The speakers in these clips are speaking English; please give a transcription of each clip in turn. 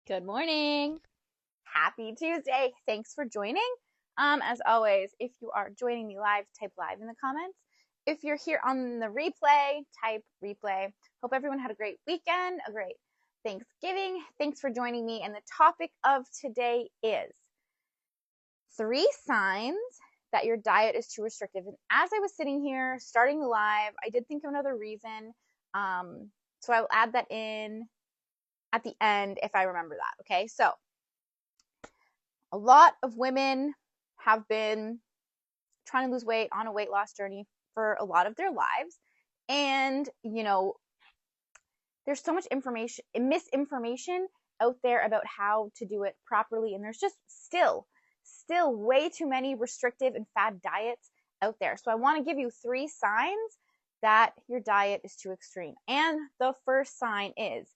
Good morning. Happy Tuesday. Thanks for joining. As always, if you are joining me live, type live in the comments. If you're here on the replay, type replay. Hope everyone had a great weekend, a great Thanksgiving. Thanks for joining me. And the topic of today is 3 signs that your diet is too restrictive. And as I was sitting here starting the live, I did think of another reason. So I will add that in at the end if I remember that. Okay, so a lot of women have been trying to lose weight on a weight loss journey for a lot of their lives. And, there's so much information, misinformation out there about how to do it properly. And there's just still way too many restrictive and fad diets out there. So I want to give you 3 signs that your diet is too extreme. And the first sign is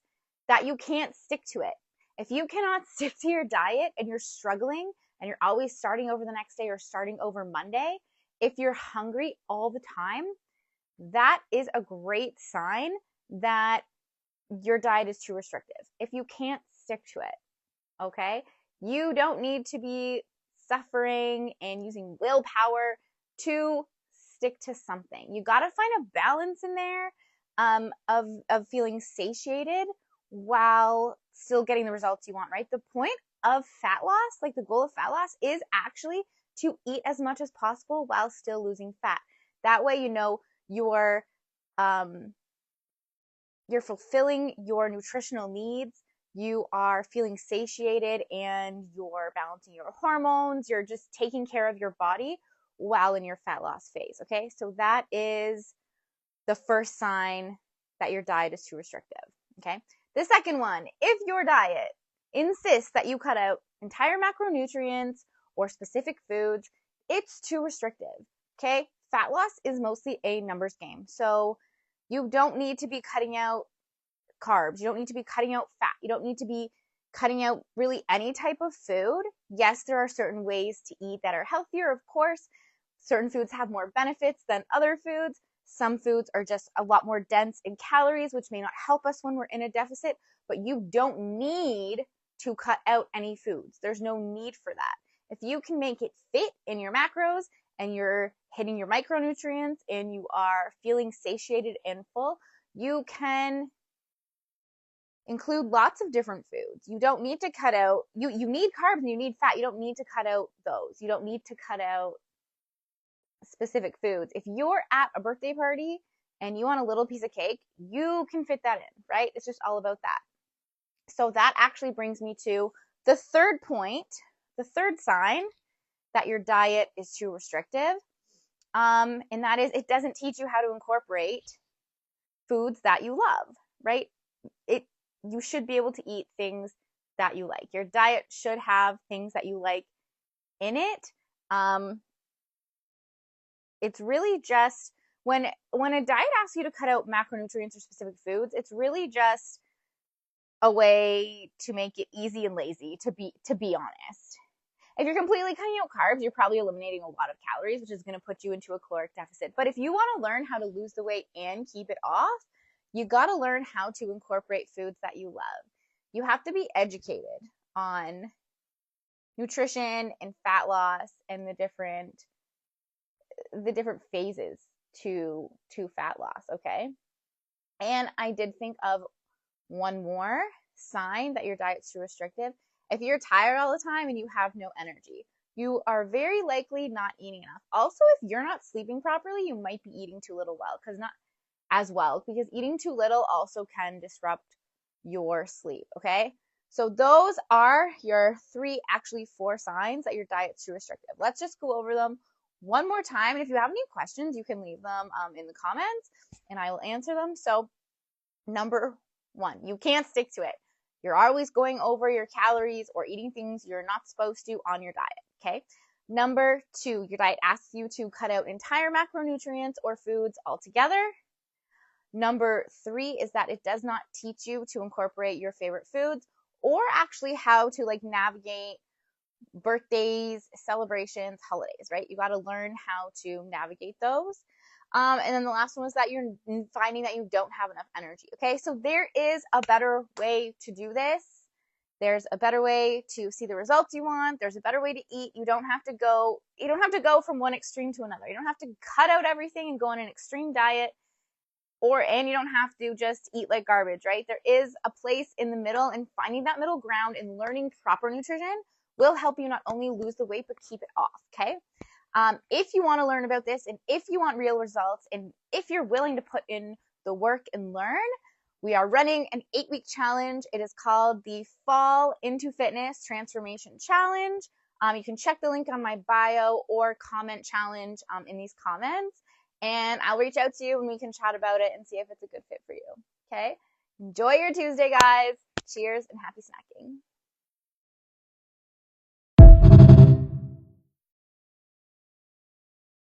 that you can't stick to it. If you cannot stick to your diet and you're struggling and you're always starting over the next day or starting over Monday, if you're hungry all the time, that is a great sign that your diet is too restrictive. If you can't stick to it, okay? You don't need to be suffering and using willpower to stick to something. You got to find a balance in there of feeling satiated while still getting the results you want, right? The point of fat loss, like the goal of fat loss, is actually to eat as much as possible while still losing fat. That way, you're fulfilling your nutritional needs, you are feeling satiated, and you're balancing your hormones, you're just taking care of your body while in your fat loss phase. Okay, so that is the first sign that your diet is too restrictive. Okay, the second one, if your diet insists that you cut out entire macronutrients or specific foods, it's too restrictive. Okay, fat loss is mostly a numbers game. So you don't need to be cutting out carbs. You don't need to be cutting out fat. You don't need to be cutting out really any type of food. Yes, there are certain ways to eat that are healthier, of course. Certain foods have more benefits than other foods. Some foods are just a lot more dense in calories, which may not help us when we're in a deficit, but you don't need to cut out any foods. There's no need for that. If you can make it fit in your macros and you're hitting your micronutrients and you are feeling satiated and full, you can include lots of different foods. You don't need to cut out, you need carbs and you need fat. You don't need to cut out those. You don't need to cut out specific foods. If you're at a birthday party and you want a little piece of cake, you can fit that in, right? It's just all about that. So that actually brings me to the third point, the third sign that your diet is too restrictive. And that is it doesn't teach you how to incorporate foods that you love, right? You should be able to eat things that you like. Your diet should have things that you like in it. It's really just when a diet asks you to cut out macronutrients or specific foods, it's really just a way to make it easy and lazy, to be honest. If you're completely cutting out carbs, you're probably eliminating a lot of calories, which is going to put you into a caloric deficit. But if you want to learn how to lose the weight and keep it off, you got to learn how to incorporate foods that you love. You have to be educated on nutrition and fat loss and the different phases to fat loss, okay? And I did think of one more sign that your diet's too restrictive. If you're tired all the time and you have no energy, you are very likely not eating enough. Also, if you're not sleeping properly, you might be eating too little because eating too little also can disrupt your sleep, okay? So those are your 4 signs that your diet's too restrictive. Let's just go over them one more time. And if you have any questions, you can leave them in the comments and I will answer them. So number 1, you can't stick to it. You're always going over your calories or eating things you're not supposed to on your diet, okay? Number 2, your diet asks you to cut out entire macronutrients or foods altogether. Number 3 is that it does not teach you to incorporate your favorite foods or actually how to navigate birthdays, celebrations, holidays, right? You got to learn how to navigate those. And then the last one was that you're finding that you don't have enough energy. Okay, so there is a better way to do this. There's a better way to see the results you want. There's a better way to eat. You don't have to go from one extreme to another. You don't have to cut out everything and go on an extreme diet, and you don't have to just eat like garbage, right? There is a place in the middle, and finding that middle ground and learning proper nutrition will help you not only lose the weight, but keep it off, okay? If you want to learn about this, and if you want real results, and if you're willing to put in the work and learn, we are running an 8-week challenge. It is called the Fall into Fitness Transformation Challenge. You can check the link on my bio or comment challenge in these comments, and I'll reach out to you and we can chat about it and see if it's a good fit for you. Okay? Enjoy your Tuesday, guys. Cheers and happy snacking.